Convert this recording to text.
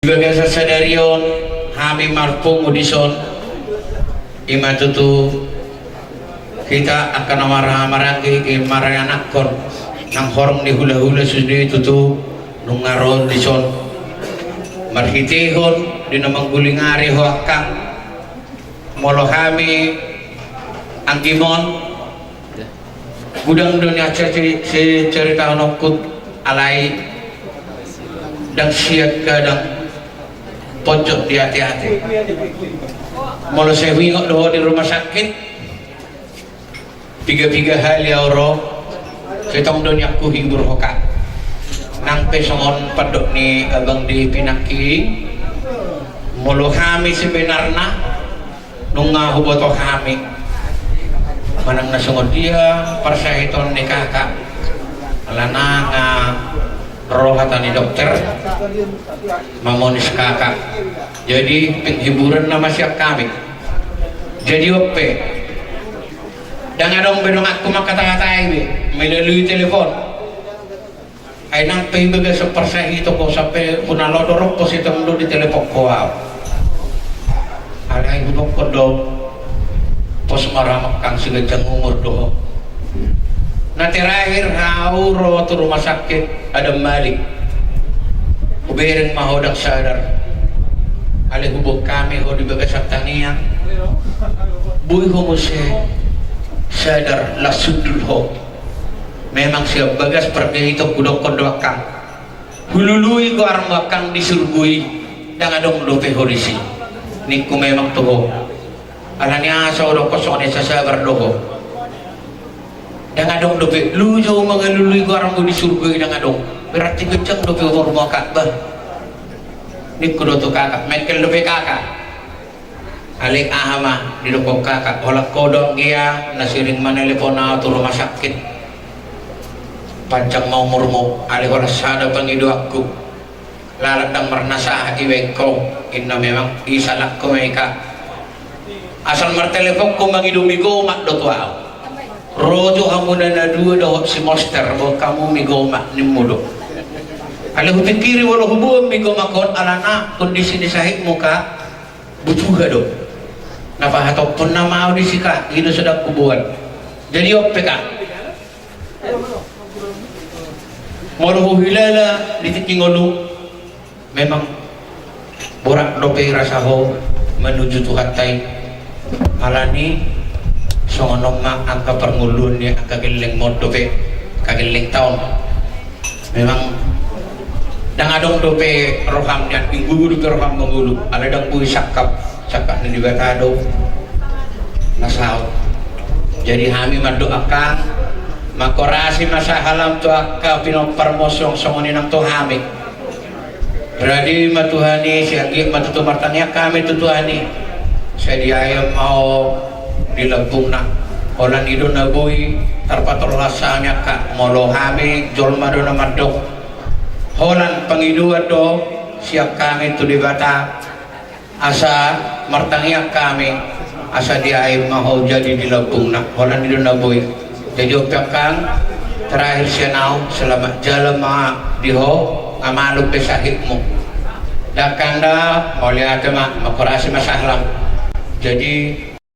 Sebagai sasadarion kami marpung udison imatutu kita akan marah-maragi ke marayanak kon nang horong di hula-hula sudah tutu nungaron dison marhitihon di namang gulingari hoakang molo kami ang gimon gudang dunia cerita nokut alai dan siap kadang pojok di hati-hati molo saya wingok doho di rumah sakit tiga hal ya oro setong dunia ku hibur hoka nang pesongon padok ni abang di pinaki molo kami sebenarnya nunga huboto kami manang nasungod dia parsahiton ni kakak alana nga rohatan ni dokter mamonis kakak jadi penghiburan nama siap kami jadi ope dan adong benong aku makata-kata ini melalui telepon ay nang paibaga sa parsahito ko sampai punalodorok po si tungdo di telepon ko alay hudok ko do pos maramak kang sigadyang umur do na terakhir hauro to rumah sakit ada Malik ubereng mahodak sadar alih hubog kami ho di bagasat taniang buhay ho mo siya sadar lasudul ho memang siya bagas pergahito kudok kodokang hulului ko armakang disurgui dan adong lupe horisi ni ko memang tuho alanya sa udok ko sa sabar doho dan adong dope lu jauh mengalului orang di surga dan adong berarti kecang dope rumah Ka'bah ni kudo tu kakak mekel dope kakak alik ahama di dokok kakak olak kodong dia nasiring menelepon tu rumah sakit pancang mau murmu alik olah sada pengidu aku lalatang mernasah iweko inna memang isalak ko meka asal mertelepon ko mangidumi ko mak do tuau rojo kamu na dua doh si monster bahwa kamu migoma ni mudo kalau pikiri walau hubung migoma kon alana kondisi di sahih muka butuh do napa atau pun nama audisi ka itu sudah kubuat jadi OPK moro hilala ditikingolu memang borak dope rasaho menuju Tuhan tai alani songonom mak angka perngulun ya angka geleng modope kageleng tahun memang dang adong dope roham dan minggu dope roham mengulu ada dang bui sakap ni dibatado nasau jadi kami mendoakan makorasi masa halam tu akka pinong parmosong songonin ang tuhami beradi matuhani siagi matutu martanya kami tutuhani saya diayam mau di Lampung nak orang itu nabui terpatul rasanya kak molo kami jolma do namadok holan pangidua do siap kami tu di bata asa martangiak kami asa dia air mau jadi di Lampung nak holan itu nabui jadi opiakan terakhir sianau selamat jalan ma diho ngamaluk pesahitmu dakanda mulia tema makorasi masalam jadi